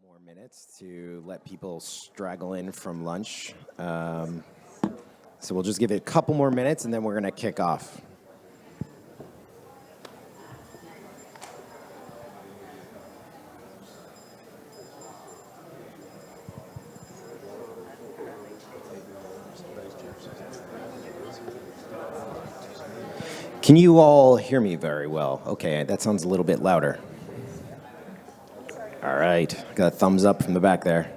More minutes to let people straggle in from lunch. So we'll just give it a couple more minutes and then we're going to kick off. Can you all hear me very well? Okay, that sounds a little bit louder. All right, got a thumbs up from the back there.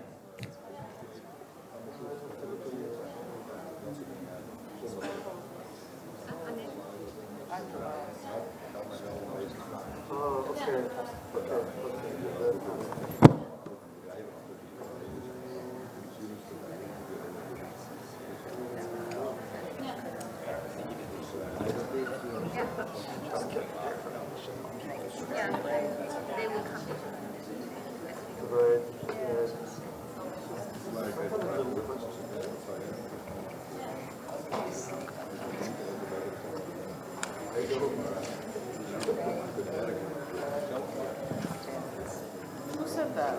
Who said that?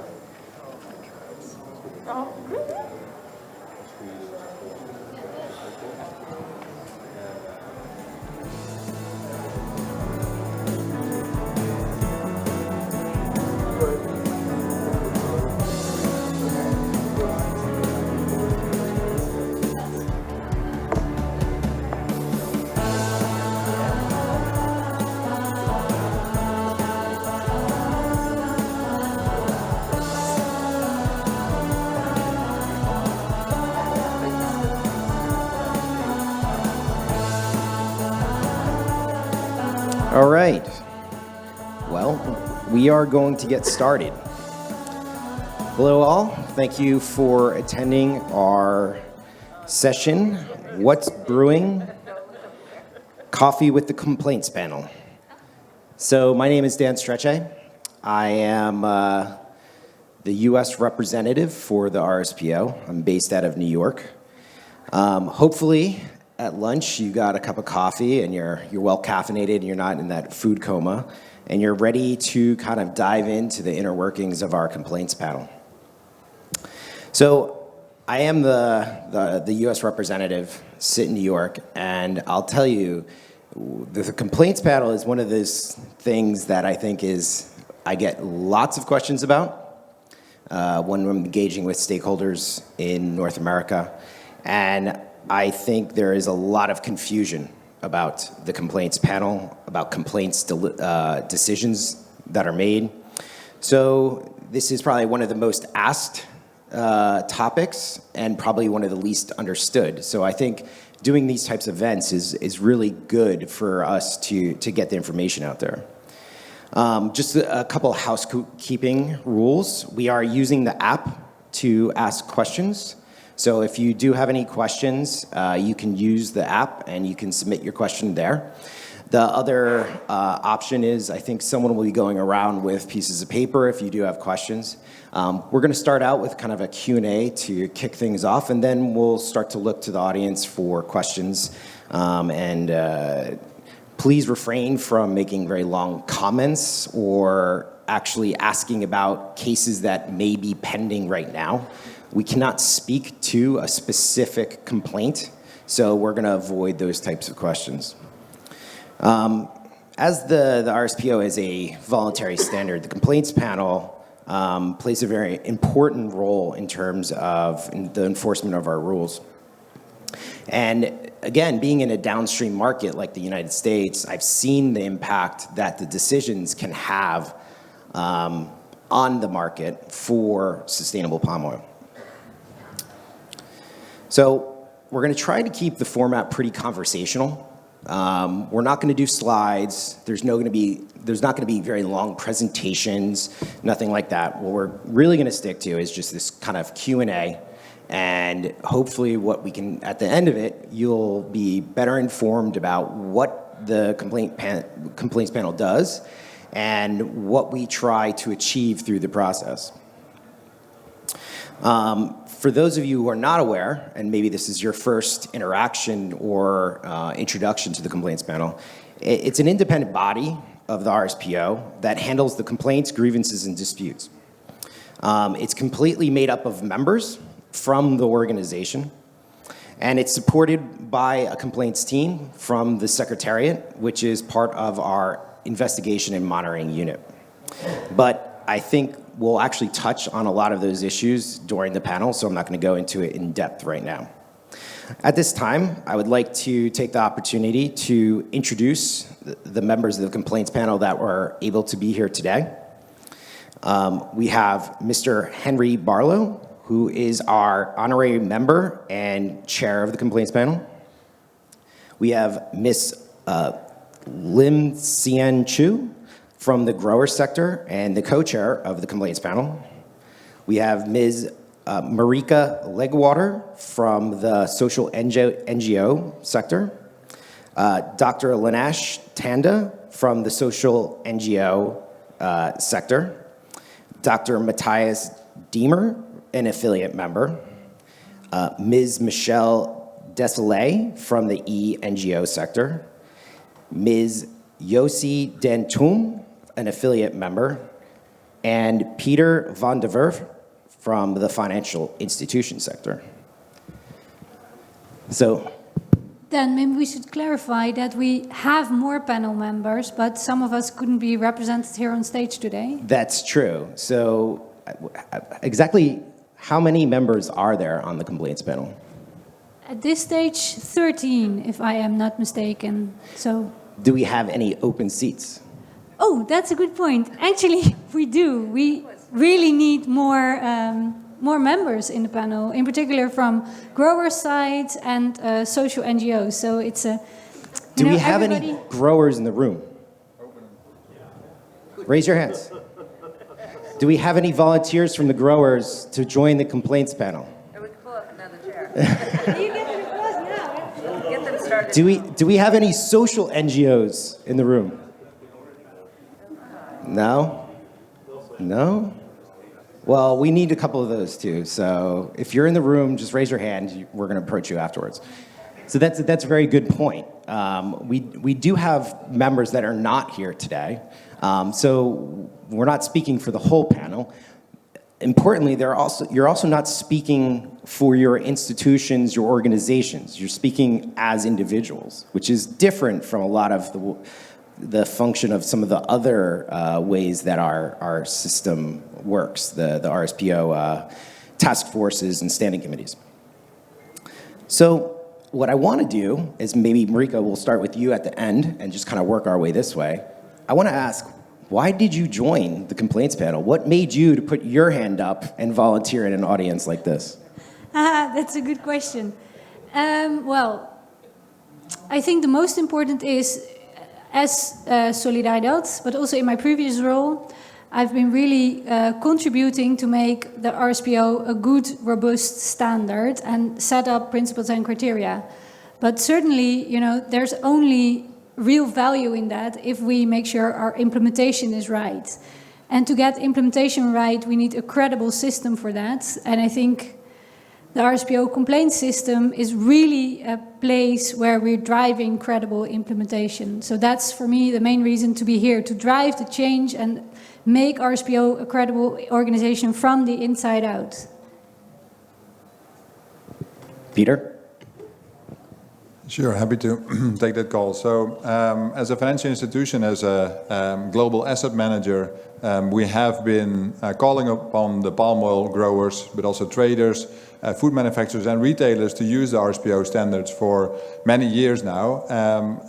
Oh, really? All right. Well, we are going to get started. Hello all. Thank you for attending our session, What's Brewing? Coffee with the Complaints Panel. So my name is Dan Strecce. I am the U.S. representative for the RSPO. I'm based out of New York. Hopefully, at lunch, you got a cup of coffee and you're well caffeinated and you're not in that food coma and you're ready to kind of dive into the inner workings of our complaints panel. So I am the U.S. representative, sit in New York, and I'll tell you, the complaints panel is one of those things that I think I get lots of questions about when I'm engaging with stakeholders in North America. And I think there is a lot of confusion about the complaints panel, about complaints decisions that are made. So this is probably one of the most asked topics and probably one of the least understood. So I think doing these types of events is really good for us to get the information out there. Just a couple of housekeeping rules. We are using the app to ask questions. So if you do have any questions, you can use the app and you can submit your question there. The other option is I think someone will be going around with pieces of paper if you do have questions. We're going to start out with kind of a Q&A to kick things off, and then we'll start to look to the audience for questions. Please refrain from making very long comments or actually asking about cases that may be pending right now. We cannot speak to a specific complaint, so we're going to avoid those types of questions. As the RSPO is a voluntary standard, the complaints panel plays a very important role in terms of the enforcement of our rules. And again, being in a downstream market like the United States, I've seen the impact that the decisions can have on the market for sustainable palm oil. So we're going to try to keep the format pretty conversational. We're not going to do slides. There's not going to be very long presentations, nothing like that. What we're really going to stick to is just this kind of Q&A, and hopefully what we can, at the end of it, you'll be better informed about what the complaints panel does and what we try to achieve through the process. For those of you who are not aware, and maybe this is your first interaction or introduction to the complaints panel, it's an independent body of the RSPO that handles the complaints, grievances, and disputes. It's completely made up of members from the organization, and it's supported by a complaints team from the Secretariat, which is part of our investigation and monitoring unit. But I think we'll actually touch on a lot of those issues during the panel, so I'm not going to go into it in depth right now. At this time, I would like to take the opportunity to introduce the members of the complaints panel that were able to be here today. We have Mr. Henry Barlow, who is our honorary member and chair of the complaints panel. We have Ms. Lim Sien Chu from the grower sector and the co-chair of the complaints panel. We have Ms. Marika Legwater from the social NGO sector. Dr. Lanesh Tanda from the social NGO sector. Dr. Matthias Diemer, an affiliate member. Ms. Michelle Desolé from the E-NGO sector. Ms. Yossi Dentum, an affiliate member. And Peter van der Werf from the financial institution sector. So, then maybe we should clarify that we have more panel members, but some of us couldn't be represented here on stage today. That's true. So exactly how many members are there on the complaints panel? At this stage, 13, if I am not mistaken. So, do we have any open seats? oh, that's a good point. Actually, we do. We really need more members in the panel, in particular from grower sides and social NGOs. So it's a. Do we have any growers in the room? Raise your hands. Do we have any volunteers from the growers to join the complaints panel? Or we could pull up another chair. You get them across now. Get them started. Do we have any social NGOs in the room? No? No? Well, we need a couple of those too. So if you're in the room, just raise your hand. We're going to approach you afterwards. So that's a very good point. We do have members that are not here today. So we're not speaking for the whole panel. Importantly, you're also not speaking for your institutions, your organizations. You're speaking as individuals, which is different from a lot of the function of some of the other ways that our system works, the RSPO task forces and standing committees. So what I want to do is, maybe Marika, we'll start with you at the end and just kind of work our way this way. I want to ask, why did you join the complaints panel? What made you to put your hand up and volunteer in an audience like this? That's a good question. Well, I think the most important is, as Solidaridad, but also in my previous role, I've been really contributing to make the RSPO a good, robust standard and set up principles and criteria. But certainly, there's only real value in that if we make sure our implementation is right. And to get implementation right, we need a credible system for that. And I think the RSPO complaint system is really a place where we're driving credible implementation. So that's, for me, the main reason to be here, to drive the change and make RSPO a credible organization from the inside out. Peter? Sure, happy to take that call. So as a financial institution, as a global asset manager, we have been calling upon the palm oil growers, but also traders, food manufacturers and retailers to use the RSPO standards for many years now.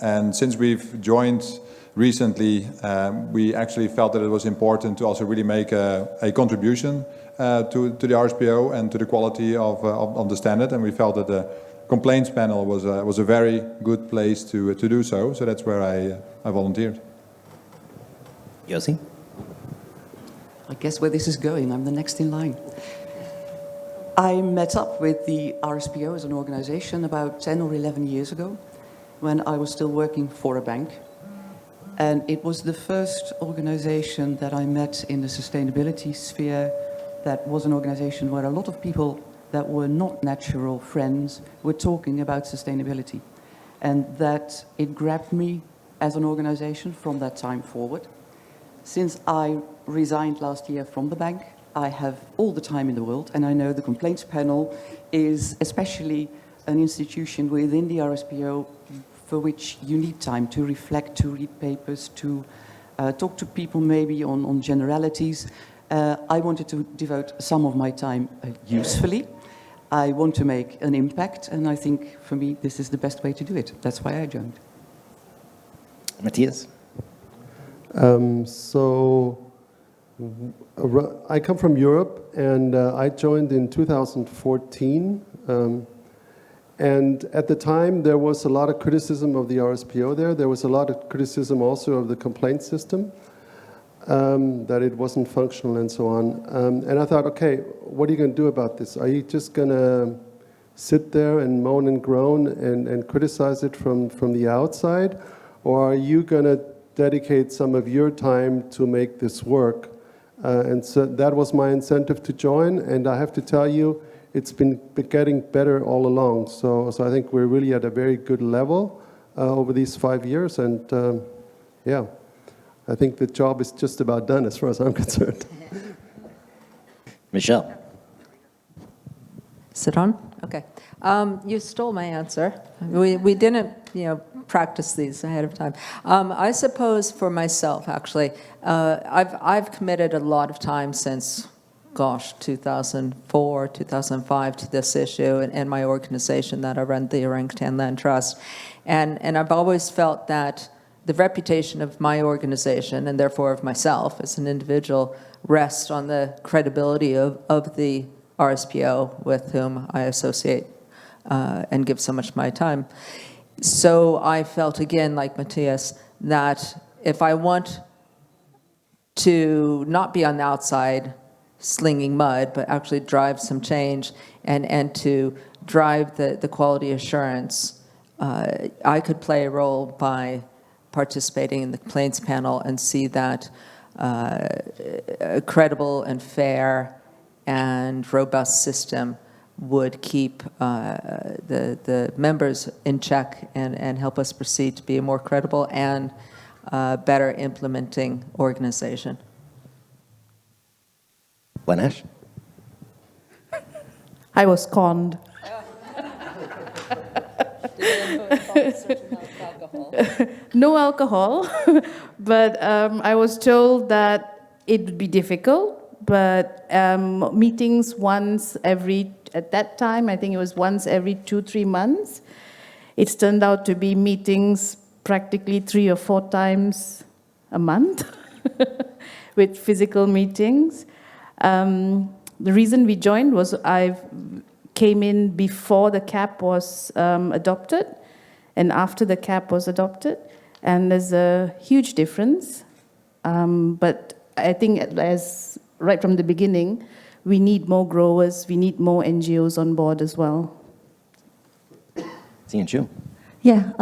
And since we've joined recently, we actually felt that it was important to also really make a contribution to the RSPO and to the quality of the standard. And we felt that the complaints panel was a very good place to do so. So that's where I volunteered. Yossi? I guess where this is going, I'm the next in line. I met up with the RSPO as an organization about 10 or 11 years ago when I was still working for a bank. And it was the first organization that I met in the sustainability sphere that was an organization where a lot of people that were not natural friends were talking about sustainability. And that it grabbed me as an organization from that time forward. Since I resigned last year from the bank, I have all the time in the world, and I know the complaints panel is especially an institution within the RSPO for which you need time to reflect, to read papers, to talk to people maybe on generalities. I wanted to devote some of my time usefully. I want to make an impact, and I think for me this is the best way to do it. That's why I joined. Matthias? I come from Europe, and I joined in 2014. And at the time, there was a lot of criticism of the RSPO there. There was a lot of criticism also of the complaint system, that it wasn't functional and so on. And I thought, okay, what are you going to do about this? Are you just going to sit there and moan and groan and criticize it from the outside? Or are you going to dedicate some of your time to make this work? And so that was my incentive to join. And I have to tell you, it's been getting better all along. So I think we're really at a very good level over these 5 years. And yeah, I think the job is just about done as far as I'm concerned. Michelle? Is it on? Okay. You stole my answer. We didn't, practice these ahead of time. I suppose for myself, actually, I've committed a lot of time since, 2004, 2005 to this issue and my organization that I run, the Orangutan Land Trust. And I've always felt that the reputation of my organization, and therefore of myself as an individual, rests on the credibility of the RSPO with whom I associate and give so much of my time. So I felt, again, like Matthias, that if I want to not be on the outside slinging mud, but actually drive some change and to drive the quality assurance, I could play a role by participating in the complaints panel and see that a credible and fair and robust system would keep the members in check and help us proceed to be a more credible and better implementing organization. Lanesh? I was conned. No alcohol, but I was told that it would be difficult, but meetings at that time, I think it was once every 2-3 months. It's turned out to be meetings practically 3 or 4 times a month with physical meetings. The reason we joined was I came in before the cap was adopted and after the cap was adopted, and there's a huge difference. But I think as right from the beginning, we need more growers, we need more NGOs on board as well. Zian-Chu? Yeah,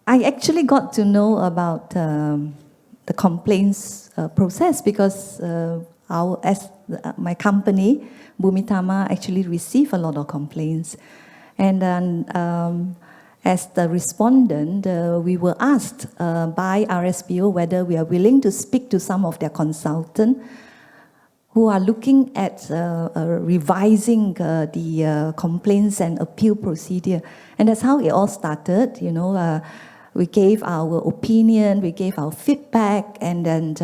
I actually got to know about the complaints process because my company, Bumitama, actually received a lot of complaints. And then as the respondent, we were asked by RSPO whether we are willing to speak to some of their consultants who are looking at revising the complaints and appeal procedure. And that's how it all started. We gave our opinion, we gave our feedback, and then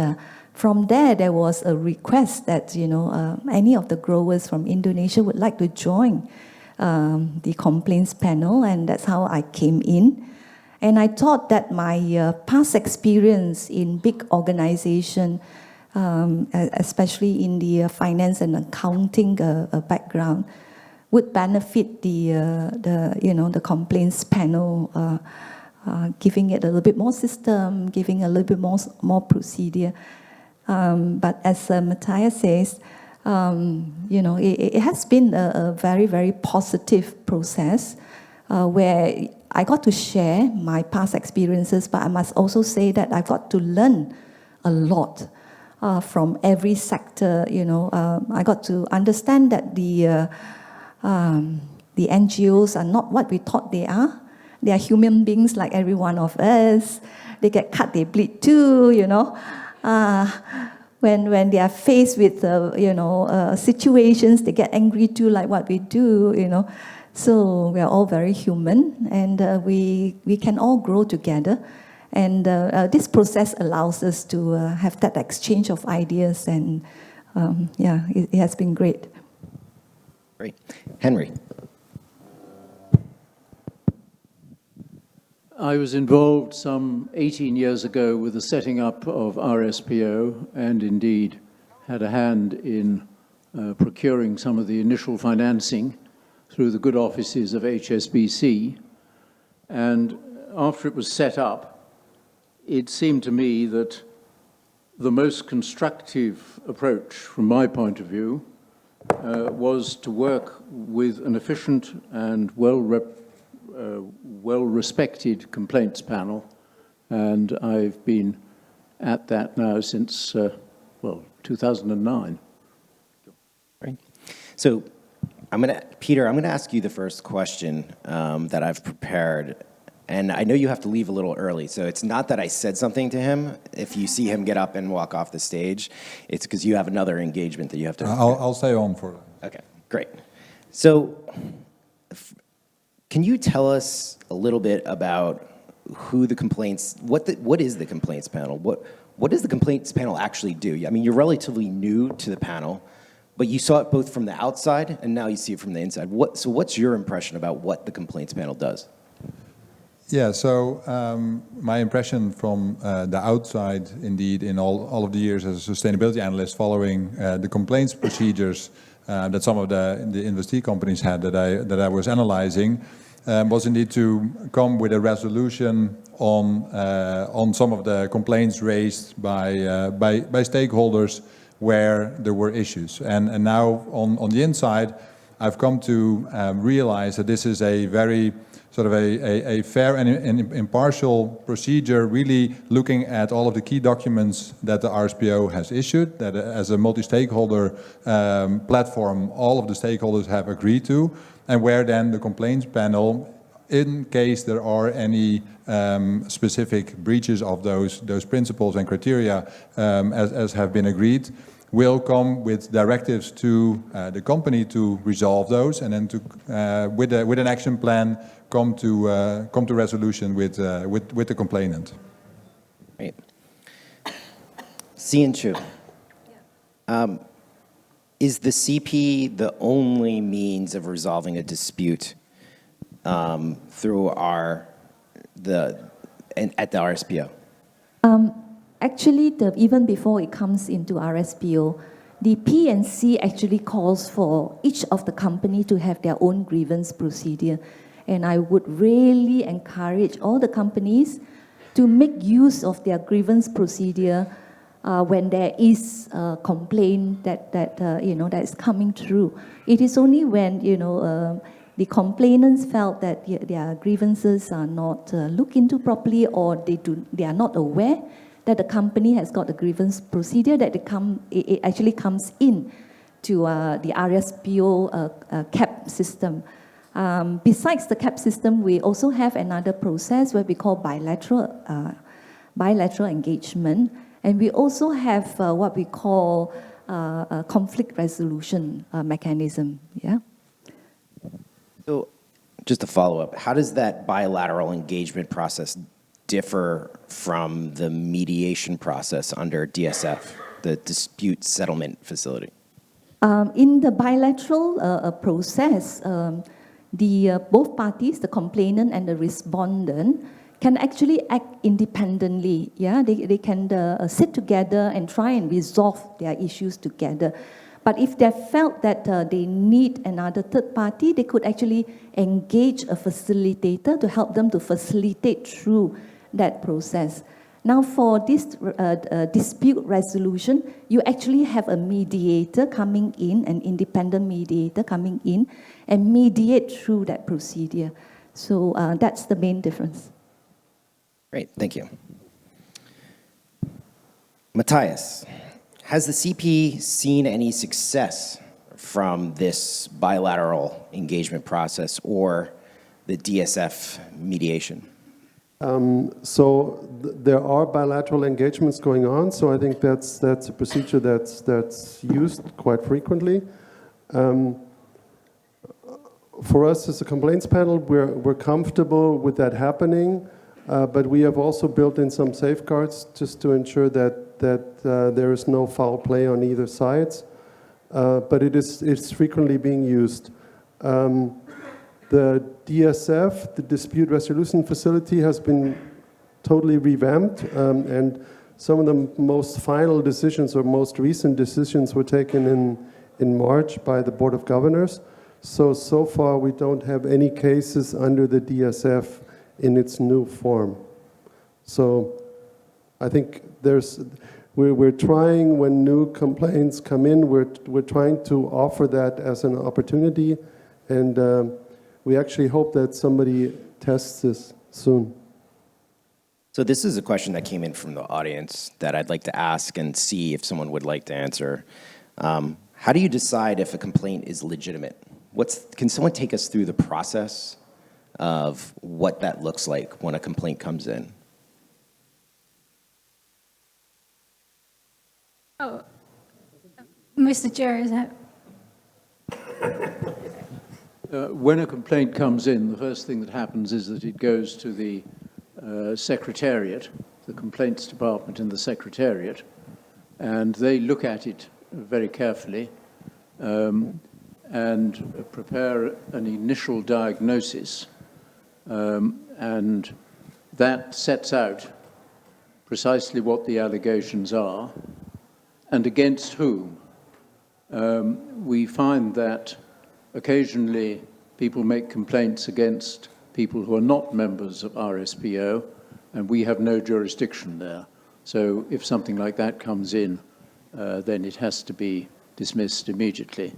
from there was a request that any of the growers from Indonesia would like to join the complaints panel, and that's how I came in. And I thought that my past experience in big organization, especially in the finance and accounting background, would benefit the complaints panel, giving it a little bit more system, giving a little bit more procedure. But as Matthias says, it has been a very, very positive process where I got to share my past experiences, but I must also say that I got to learn a lot from every sector. I got to understand that the NGOs are not what we thought they are. They are human beings like every one of us. They get cut, they bleed too, when they are faced with situations, they get angry too, like what we do, So we are all very human, and we can all grow together. And this process allows us to have that exchange of ideas, and it has been great. Great. Henry. I was involved some 18 years ago with the setting up of RSPO, and indeed had a hand in procuring some of the initial financing through the good offices of HSBC. And after it was set up, it seemed to me that the most constructive approach, from my point of view, was to work with an efficient and well-respected complaints panel, and I've been at that now since, 2009. Right. So, Peter, I'm going to ask you the first question that I've prepared, and I know you have to leave a little early, so it's not that I said something to him. If you see him get up and walk off the stage, it's because you have another engagement that you have to... I'll stay on for that. Okay, great. So, can you tell us a little bit about who the complaints, what is the complaints panel? What does the complaints panel actually do? I mean, you're relatively new to the panel, but you saw it both from the outside and now you see it from the inside. So what's your impression about what the complaints panel does? Yeah, so my impression from the outside, indeed, in all of the years as a sustainability analyst following the complaints procedures that some of the investee companies had that I was analyzing, was indeed to come with a resolution on some of the complaints raised by stakeholders where there were issues. And now on the inside, I've come to realize that this is a very sort of a fair and impartial procedure, really looking at all of the key documents that the RSPO has issued, that as a multi-stakeholder platform, all of the stakeholders have agreed to, and where then the complaints panel, in case there are any specific breaches of those principles and criteria as have been agreed, will come with directives to the company to resolve those, and then to with an action plan come to resolution with the complainant. Right. Cian Chu. Is the CP the only means of resolving a dispute through at the RSPO? Actually, even before it comes into RSPO, the P&C actually calls for each of the company to have their own grievance procedure. And I would really encourage all the companies to make use of their grievance procedure when there is a complaint that is coming through. It is only when the complainants felt that their grievances are not looked into properly, or they are not aware that the company has got a grievance procedure, that it actually comes in to the RSPO CAP system. Besides the CAP system, we also have another process where we call bilateral engagement, and we also have what we call a conflict resolution mechanism. Yeah. So, just to follow up, how does that bilateral engagement process differ from the mediation process under DSF, the dispute settlement facility? In the bilateral process, both parties, the complainant and the respondent, can actually act independently. Yeah, they can sit together and try and resolve their issues together. But if they felt that they need another third party, they could actually engage a facilitator to help them to facilitate through that process. Now, for this dispute resolution, you actually have a mediator coming in, an independent mediator coming in, and mediate through that procedure. So that's the main difference. Great, thank you. Matthias, has the CP seen any success from this bilateral engagement process or the DSF mediation? There are bilateral engagements going on, so I think that's a procedure that's used quite frequently. For us as a complaints panel, we're comfortable with that happening, but we have also built in some safeguards just to ensure that there is no foul play on either sides. But it's frequently being used. The DSF, the Dispute Resolution Facility, has been totally revamped, and some of the most final decisions or most recent decisions were taken in March by the Board of Governors. So far we don't have any cases under the DSF in its new form. So I think we're trying, when new complaints come in, we're trying to offer that as an opportunity, and we actually hope that somebody tests this soon. So this is a question that came in from the audience that I'd like to ask and see if someone would like to answer. How do you decide if a complaint is legitimate? Can someone take us through the process of what that looks like when a complaint comes in? Oh, Mr. Chair, is that? When a complaint comes in, the first thing that happens is that it goes to the Secretariat, the Complaints Department in the Secretariat, and they look at it very carefully and prepare an initial diagnosis, and that sets out precisely what the allegations are and against whom. We find that occasionally people make complaints against people who are not members of RSPO, and we have no jurisdiction there. So if something like that comes in, then it has to be dismissed immediately.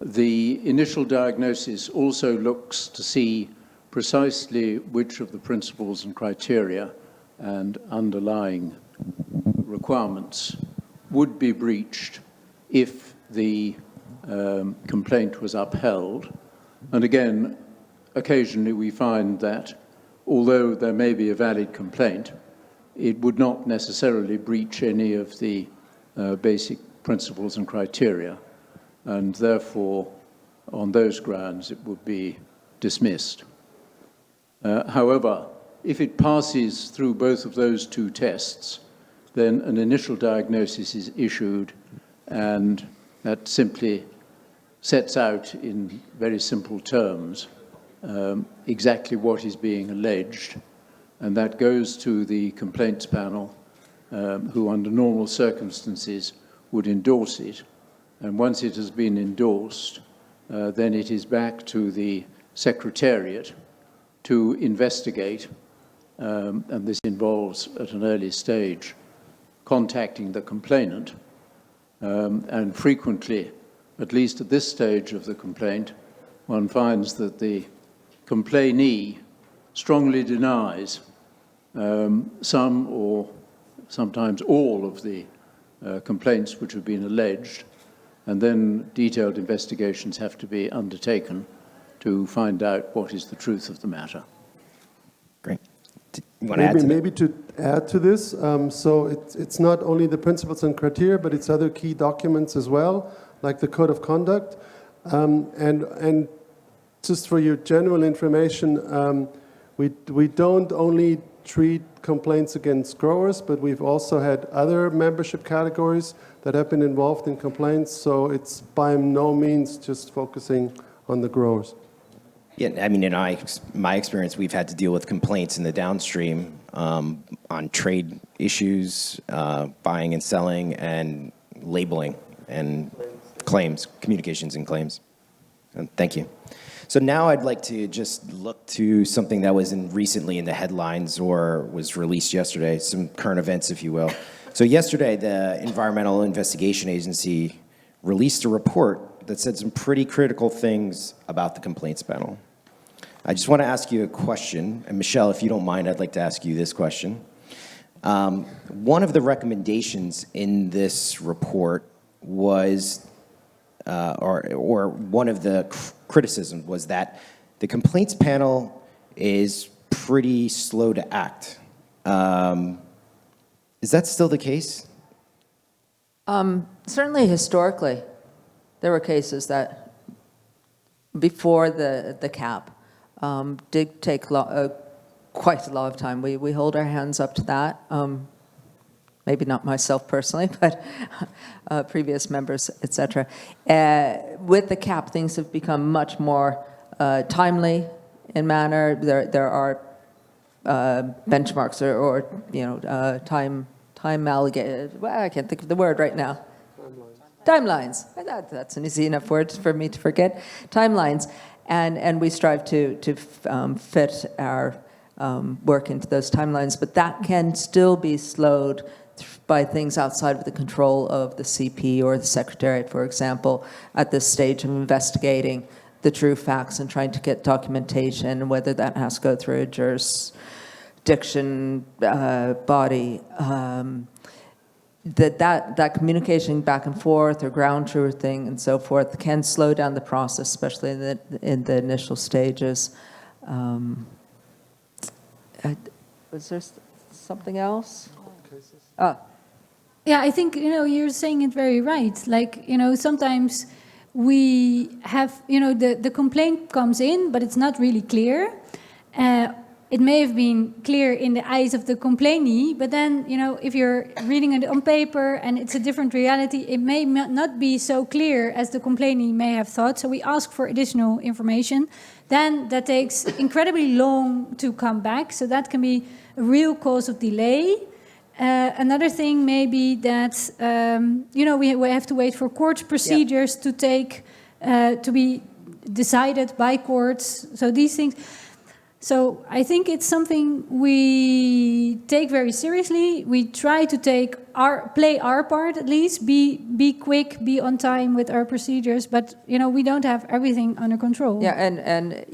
The initial diagnosis also looks to see precisely which of the principles and criteria and underlying requirements would be breached if the complaint was upheld. And again, occasionally we find that although there may be a valid complaint, it would not necessarily breach any of the basic principles and criteria, and therefore on those grounds it would be dismissed. However, if it passes through both of those two tests, then an initial diagnosis is issued, and that simply sets out in very simple terms exactly what is being alleged, and that goes to the complaints panel, who under normal circumstances would endorse it. And once it has been endorsed, then it is back to the Secretariat to investigate, and this involves at an early stage contacting the complainant, and frequently, at least at this stage of the complaint, one finds that the complainee strongly denies some or sometimes all of the complaints which have been alleged, and then detailed investigations have to be undertaken to find out what is the truth of the matter. Great. You want to add to that? Maybe to add to this, so it's not only the principles and criteria, but it's other key documents as well, like the Code of Conduct. And just for your general information, we don't only treat complaints against growers, but we've also had other membership categories that have been involved in complaints, so it's by no means just focusing on the growers. Yeah, I mean, in my experience, we've had to deal with complaints in the downstream on trade issues, buying and selling, and labeling, and claims, communications and claims. And thank you. So now I'd like to just look to something that was recently in the headlines or was released yesterday, some current events, if you will. So yesterday, the Environmental Investigation Agency released a report that said some pretty critical things about the complaints panel. I just want to ask you a question, and Michelle, if you don't mind, I'd like to ask you this question. One of the recommendations in this report was, or one of the criticisms was that the complaints panel is pretty slow to act. Is that still the case? Certainly historically, there were cases that before the cap did take quite a lot of time. We hold our hands up to that. Maybe not myself personally, but previous members, et cetera. With the cap, things have become much more timely in manner. There are benchmarks or time allocated. Well, I can't think of the word right now. Timelines. That's an easy enough word for me to forget. Timelines, and we strive to fit our work into those timelines, but that can still be slowed by things outside of the control of the CP or the Secretariat, for example, at this stage of investigating the true facts and trying to get documentation, whether that has to go through a jurisdiction body. That communication back and forth or ground truthing and so forth can slow down the process, especially in the initial stages. Was there something else? Yeah, I think, you're saying it very right. Like, sometimes we have, the complaint comes in, but it's not really clear. It may have been clear in the eyes of the complainee, but then, if you're reading it on paper and it's a different reality, it may not be so clear as the complainee may have thought. So we ask for additional information. Then that takes incredibly long to come back. So that can be a real cause of delay. Another thing may be that, we have to wait for court procedures to be decided by courts. So these things. So I think it's something we take very seriously. We try to play our part at least, be quick, be on time with our procedures, but we don't have everything under control. Yeah, and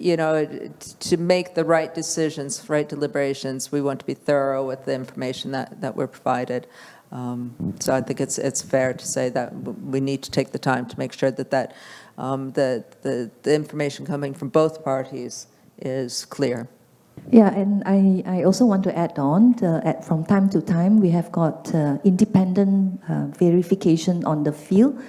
to make the right decisions, right deliberations, we want to be thorough with the information that we're provided. So I think it's fair to say that we need to take the time to make sure that the information coming from both parties is clear. Yeah, and I also want to add on, from time to time, we have got independent verification on the field.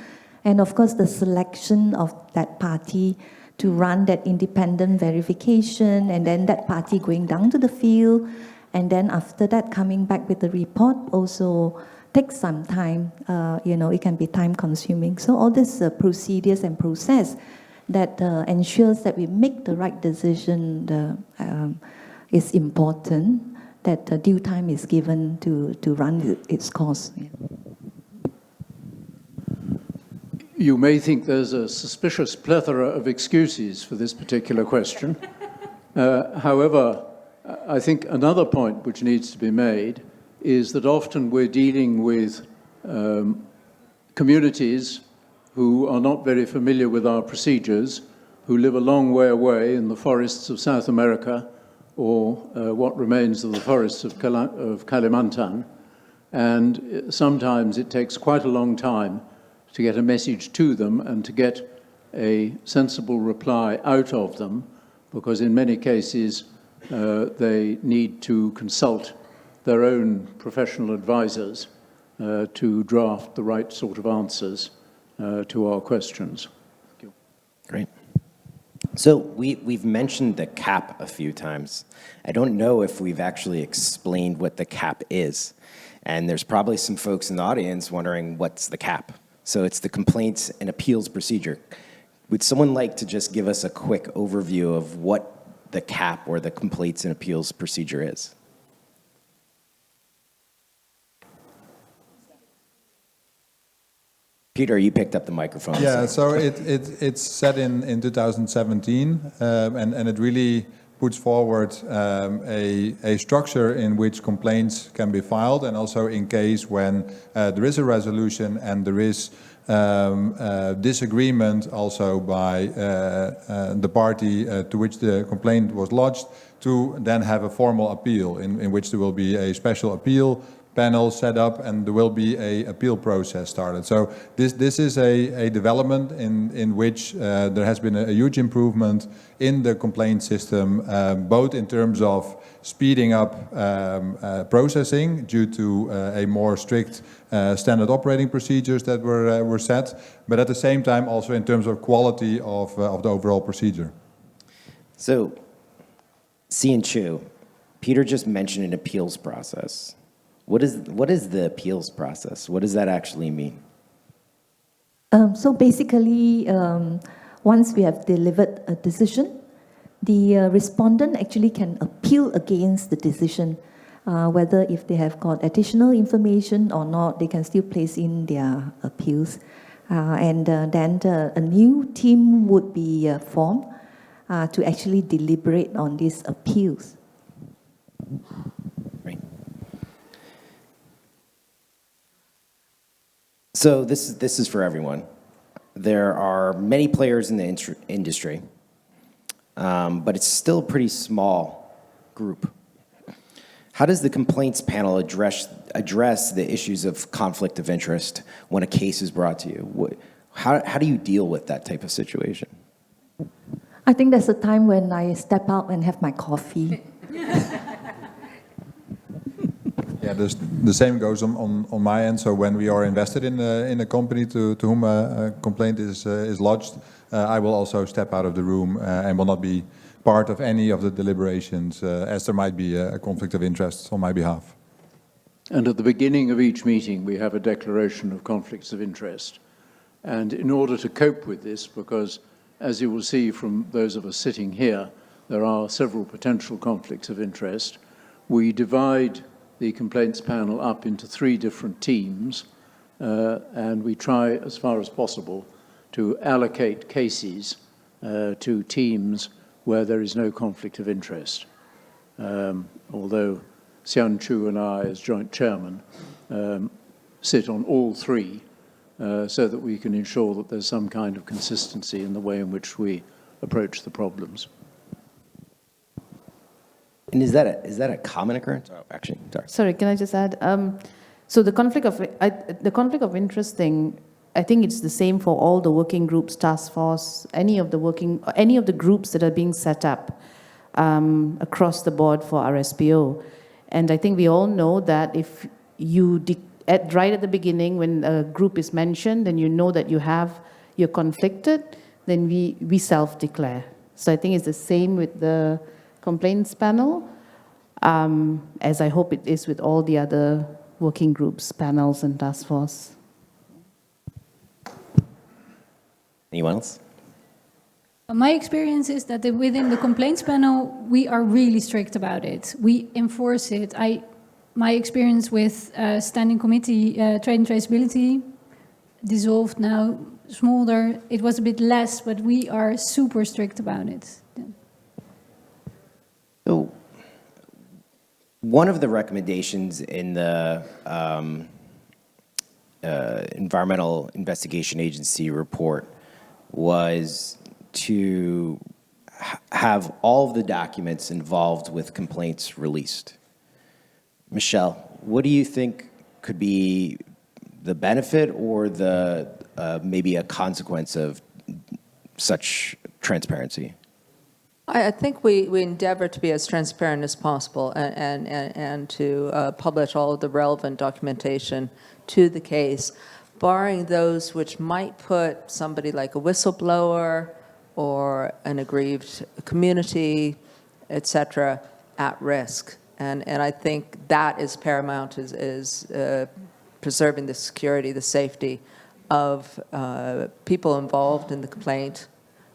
And of course, the selection of that party to run that independent verification, and then that party going down to the field, and then after that coming back with the report also takes some time. It can be time consuming. So all these procedures and process that ensures that we make the right decision is important, that due time is given to run its course. Yeah. You may think there's a suspicious plethora of excuses for this particular question. However, I think another point which needs to be made is that often we're dealing with communities who are not very familiar with our procedures, who live a long way away in the forests of South America or what remains of the forests of Kalimantan. And sometimes it takes quite a long time to get a message to them and to get a sensible reply out of them, because in many cases they need to consult their own professional advisors to draft the right sort of answers to our questions. Thank you. Great. So we've mentioned the cap a few times. I don't know if we've actually explained what the cap is. And there's probably some folks in the audience wondering what's the cap. So it's the complaints and appeals procedure. Would someone like to just give us a quick overview of what the cap or the complaints and appeals procedure is? Peter, you picked up the microphone. Yeah, so it's set in 2017, and it really puts forward a structure in which complaints can be filed, and also in case when there is a resolution and there is disagreement also by the party to which the complaint was lodged, to then have a formal appeal in which there will be a special appeal panel set up, and there will be a appeal process started. So this is a development in which there has been a huge improvement in the complaint system, both in terms of speeding up processing due to a more strict standard operating procedures that were set, but at the same time also in terms of quality of the overall procedure. So, Cian Chu, Peter just mentioned an appeals process. What is the appeals process? What does that actually mean? So basically, once we have delivered a decision, the respondent actually can appeal against the decision. Whether if they have got additional information or not, they can still place in their appeals. And then a new team would be formed to actually deliberate on these appeals. Right. So this is for everyone. There are many players in the industry, but it's still a pretty small group. How does the complaints panel address the issues of conflict of interest when a case is brought to you? How do you deal with that type of situation? I think there's a time when I step out and have my coffee. Yeah, the same goes on my end. So when we are invested in a company to whom a complaint is lodged, I will also step out of the room and will not be part of any of the deliberations, as there might be a conflict of interest on my behalf. And at the beginning of each meeting, we have a declaration of conflicts of interest. And in order to cope with this, because as you will see from those of us sitting here, there are several potential conflicts of interest, we divide the complaints panel up into 3 different teams, and we try as far as possible to allocate cases to teams where there is no conflict of interest. Although Cian Chu and I, as joint chairman, sit on all 3 so that we can ensure that there's some kind of consistency in the way in which we approach the problems. And is that a common occurrence? Oh, actually, sorry. Sorry, can I just add? So the conflict of interest thing, I think it's the same for all the working groups, task force, any of the groups that are being set up across the board for RSPO. And I think we all know that if you right at the beginning, when a group is mentioned, then you know that you're conflicted, then we self-declare. So I think it's the same with the complaints panel, as I hope it is with all the other working groups, panels, and task force. Anyone else? My experience is that within the complaints panel, we are really strict about it. We enforce it. My experience with standing committee, trade and traceability, dissolved now, smaller. It was a bit less, but we are super strict about it. So, one of the recommendations in the Environmental Investigation Agency report was to have all of the documents involved with complaints released. Michelle, what do you think could be the benefit or the maybe a consequence of such transparency? I think we endeavor to be as transparent as possible and to publish all of the relevant documentation to the case, barring those which might put somebody like a whistleblower or an aggrieved community, et cetera, at risk. And I think that is paramount, is preserving the security, the safety of people involved in the complaint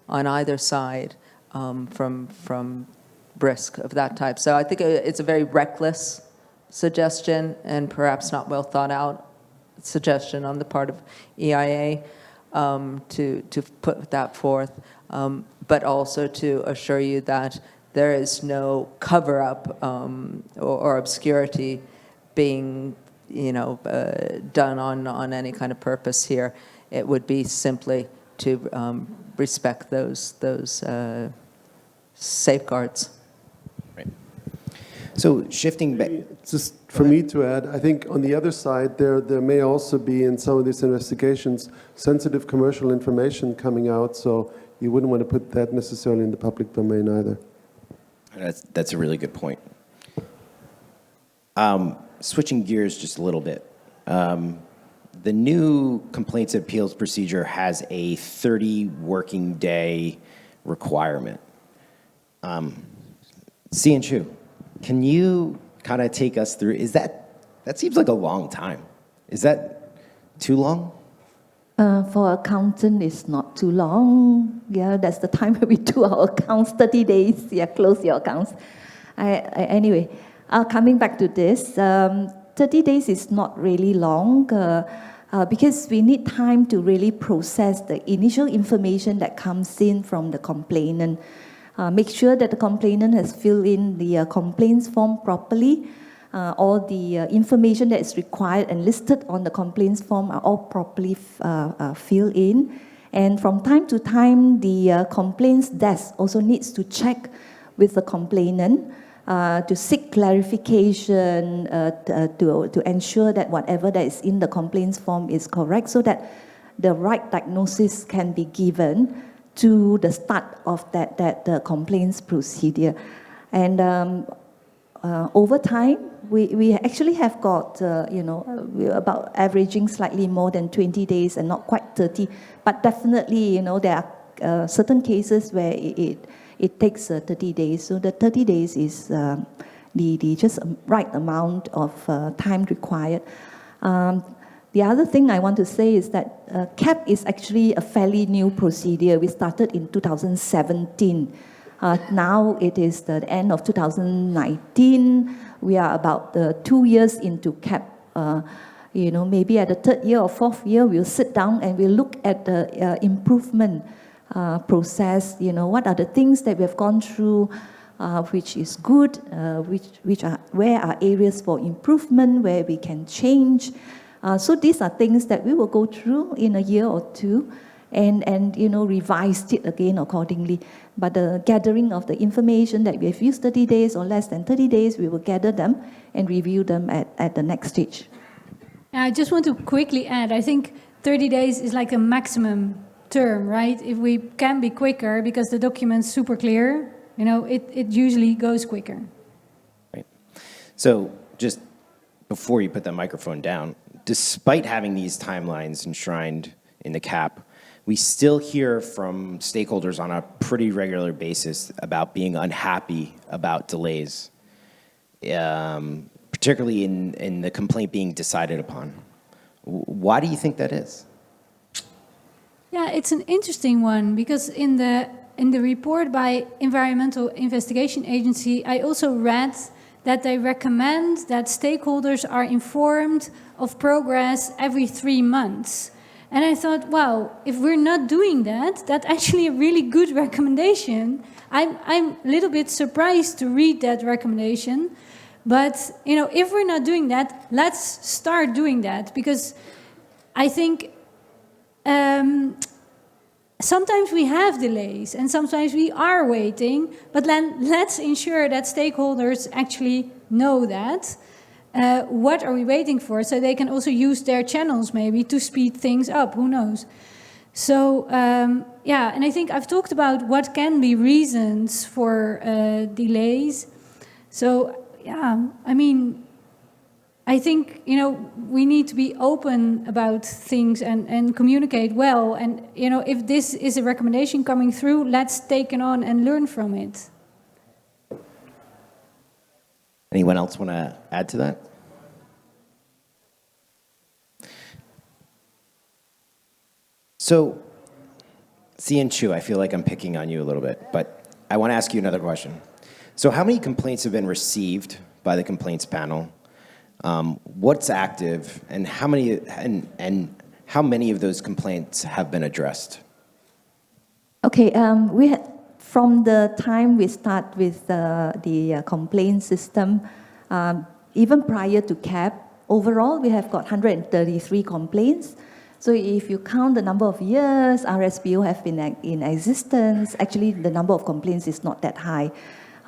on either side. From risk of that type. So I think it's a very reckless suggestion and perhaps not well thought out suggestion on the part of EIA to put that forth, but also to assure you that there is no cover-up or obscurity being done on any kind of purpose here. It would be simply to respect those safeguards. Right. So shifting back, Just for me to add, I think on the other side, there may also be in some of these investigations sensitive commercial information coming out, so you wouldn't want to put that necessarily in the public domain either. that's a really good point. Switching gears just a little bit. The new complaints and appeals procedure has a 30 working day requirement. Cian Chu, can you kind of take us through, that seems like a long time. Is that too long? For accountant, it's not too long. Yeah, that's the time when we do our accounts, 30 days. Yeah, close your accounts. Anyway, coming back to this, 30 days is not really long because we need time to really process the initial information that comes in from the complainant. Make sure that the complainant has filled in the complaints form properly. All the information that is required and listed on the complaints form are all properly filled in. And from time to time, the complaints desk also needs to check with the complainant to seek clarification, to ensure that whatever that is in the complaints form is correct so that the right diagnosis can be given to the start of that complaints procedure. And over time, we actually have got, we're about averaging slightly more than 20 days and not quite 30. But definitely, there are certain cases where it takes 30 days. So the 30 days is the just right amount of time required. The other thing I want to say is that CAP is actually a fairly new procedure. We started in 2017. Now it is the end of 2019. We are about 2 years into CAP. Maybe at the third year or fourth year, we'll sit down and we'll look at the improvement process. What are the things that we have gone through, which is good, where are areas for improvement, where we can change. So these are things that we will go through in a year or two and revise it again accordingly. But the gathering of the information that we have used 30 days or less than 30 days, we will gather them and review them at the next stage. I just want to quickly add, I think 30 days is like a maximum term, right? If we can be quicker, because the document's super clear, it usually goes quicker. Right. So just before you put that microphone down, despite having these timelines enshrined in the CAP, we still hear from stakeholders on a pretty regular basis about being unhappy about delays, particularly in the complaint being decided upon. Why do you think that is? Yeah, it's an interesting one because in the report by Environmental Investigation Agency, I also read that they recommend that stakeholders are informed of progress every 3 months. And I thought, wow, if we're not doing that, that's actually a really good recommendation. I'm a little bit surprised to read that recommendation. But, if we're not doing that, let's start doing that. Because I think sometimes we have delays and sometimes we are waiting. But then let's ensure that stakeholders actually know that. What are we waiting for? So they can also use their channels maybe to speed things up. Who knows? So, and I think I've talked about what can be reasons for delays. So, I think, we need to be open about things and communicate well. And, if this is a recommendation coming through, let's take it on and learn from it. Anyone else want to add to that? So, Cian Chu, I feel like I'm picking on you a little bit, but I want to ask you another question. So how many complaints have been received by the complaints panel? What's active, and how many of those complaints have been addressed? Okay, we had, from the time we start with the complaint system, even prior to CAP, overall we have got 133 complaints. So if you count the number of years RSPO have been in existence, actually the number of complaints is not that high,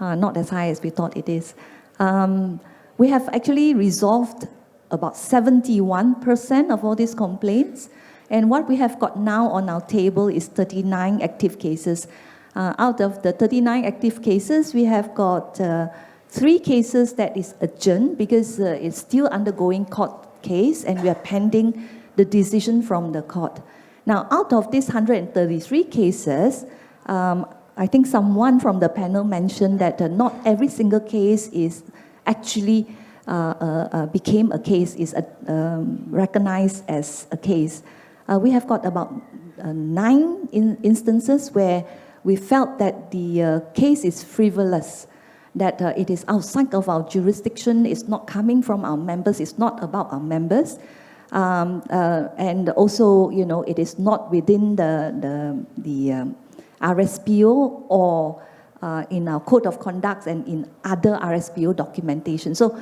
not as high as we thought it is. We have actually resolved about 71% of all these complaints. And what we have got now on our table is 39 active cases. Out of the 39 active cases, we have got 3 cases that is adjourned because it's still undergoing court case and we are pending the decision from the court. Now, out of these 133 cases, I think someone from the panel mentioned that not every single case is actually became a case, is recognized as a case. We have got about 9 instances where we felt that the case is frivolous, that it is outside of our jurisdiction, it's not coming from our members, it's not about our members. And also, you know, it is not within the RSPO or in our code of conduct and in other RSPO documentation. So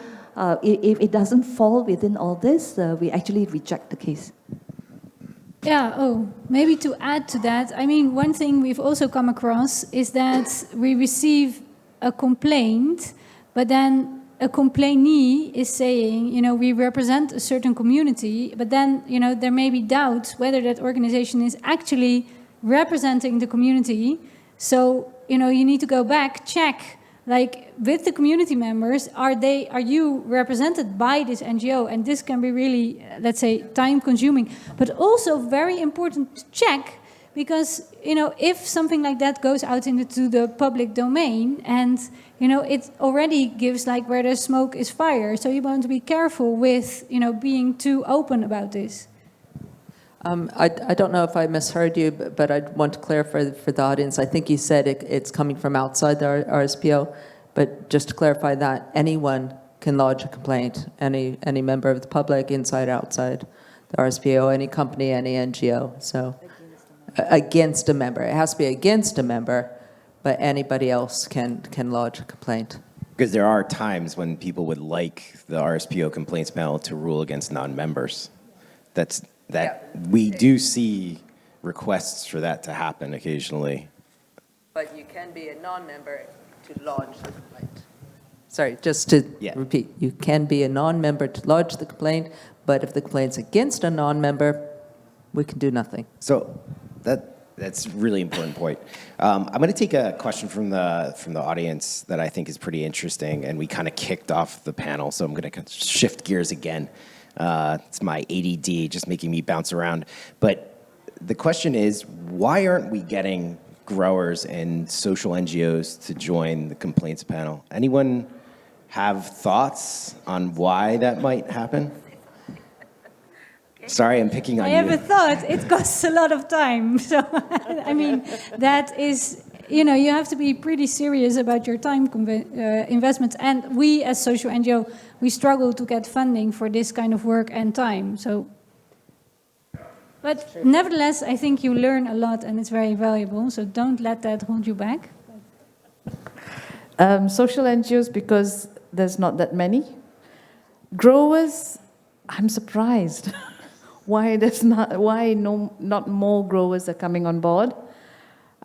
if it doesn't fall within all this, we actually reject the case. Yeah, maybe to add to that, I mean, one thing we've also come across is that we receive a complaint, but then a complainee is saying, you know, we represent a certain community, but then, you know, there may be doubts whether that organization is actually representing the community. So, you know, you need to go back, check, like with the community members, are you represented by this NGO? And this can be really, let's say, time consuming, but also very important to check, because, you know, if something like that goes out into the public domain and, you know, it already gives like where there's smoke is fire. So you want to be careful with, you know, being too open about this. I don't know if I misheard you, but I want to clarify for the audience. I think you said it's coming from outside the RSPO, but just to clarify that, anyone can lodge a complaint, any member of the public, inside, outside the RSPO, any company, any NGO. So against a member. It has to be against a member, but anybody else can lodge a complaint. Because there are times when people would like the RSPO complaints panel to rule against non-members. We do see requests for that to happen occasionally. But you can be a non-member to lodge the complaint. Sorry, just to repeat, you can be a non-member to lodge the complaint, but if the complaint's against a non-member, we can do nothing. So that's a really important point. I'm going to take a question from the audience that I think is pretty interesting, and we kind of kicked off the panel, so I'm going to shift gears again. It's my ADD just making me bounce around. But the question is, why aren't we getting growers and social NGOs to join the complaints panel? Anyone have thoughts on why that might happen? Sorry, I'm picking on you. I have a thought. It costs a lot of time. So, I mean, that is, you know, you have to be pretty serious about your time investments. And we, as social NGO, we struggle to get funding for this kind of work and time. So, but nevertheless, I think you learn a lot and it's very valuable. So don't let that hold you back. Social NGOs, because there's not that many. Growers, I'm surprised. Why not more growers are coming on board?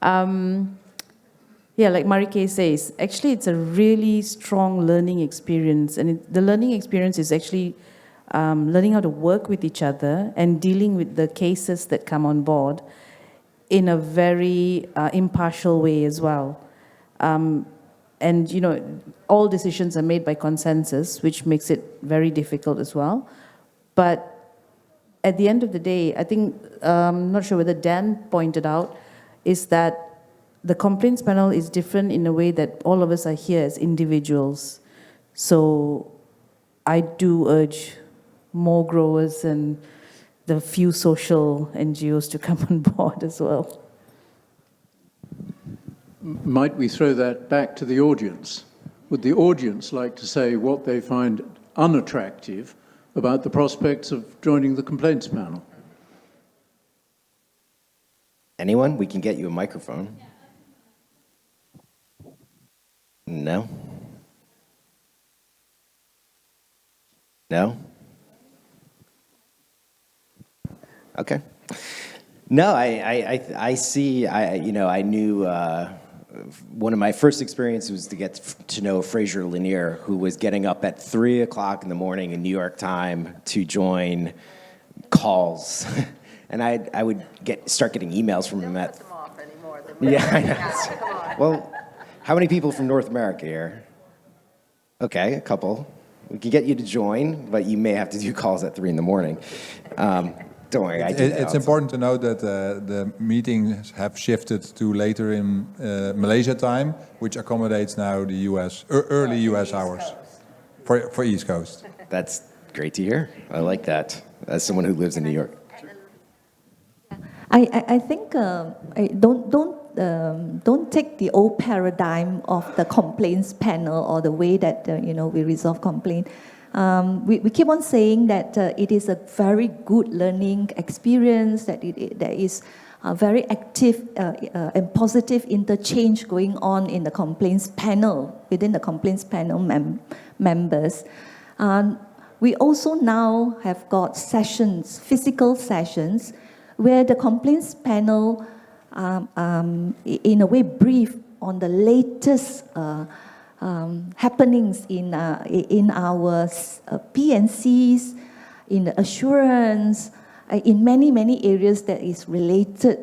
Yeah, like Marike says, actually it's a really strong learning experience. And the learning experience is actually learning how to work with each other and dealing with the cases that come on board in a very impartial way as well. And, you know, all decisions are made by consensus, which makes it very difficult as well. But at the end of the day, I think, I'm not sure whether Dan pointed out, is that the complaints panel is different in a way that all of us are here as individuals. So I do urge more growers and the few social NGOs to come on board as well. Might we throw that back to the audience? Would the audience like to say what they find unattractive about the prospects of joining the complaints panel? Anyone? We can get you a microphone. No? No? Okay. No, I see, I knew one of my first experiences was to get to know Fraser Lanier, who was getting up at 3 o'clock in the morning in New York time to join calls. And I would start getting emails from him at... Yeah, I know. Well, how many people from North America here? Okay, a couple. We could get you to join, but you may have to do calls at 3 in the morning. Don't worry, I do that It's also. important to note that the meetings have shifted to later in Malaysia time, which accommodates now the US, early US hours for East Coast. That's great to hear. I like that, as someone who lives in New York. I think don't take the old paradigm of the complaints panel or the way that we resolve complaint. We keep on saying that it is a very good learning experience, that there is a very active and positive interchange going on in the complaints panel, within the complaints panel members. We also now have got sessions, physical sessions, where the complaints panel, in a way, brief on the latest happenings in our PNCs, in the assurance, in many areas that is related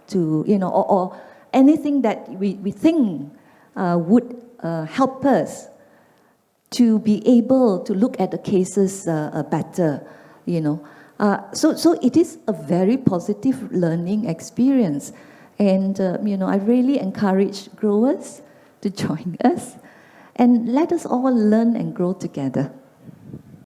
to, or anything that we think would help us to be able to look at the cases better, So it is a very positive learning experience. And, I really encourage growers to join us. And let us all learn and grow together.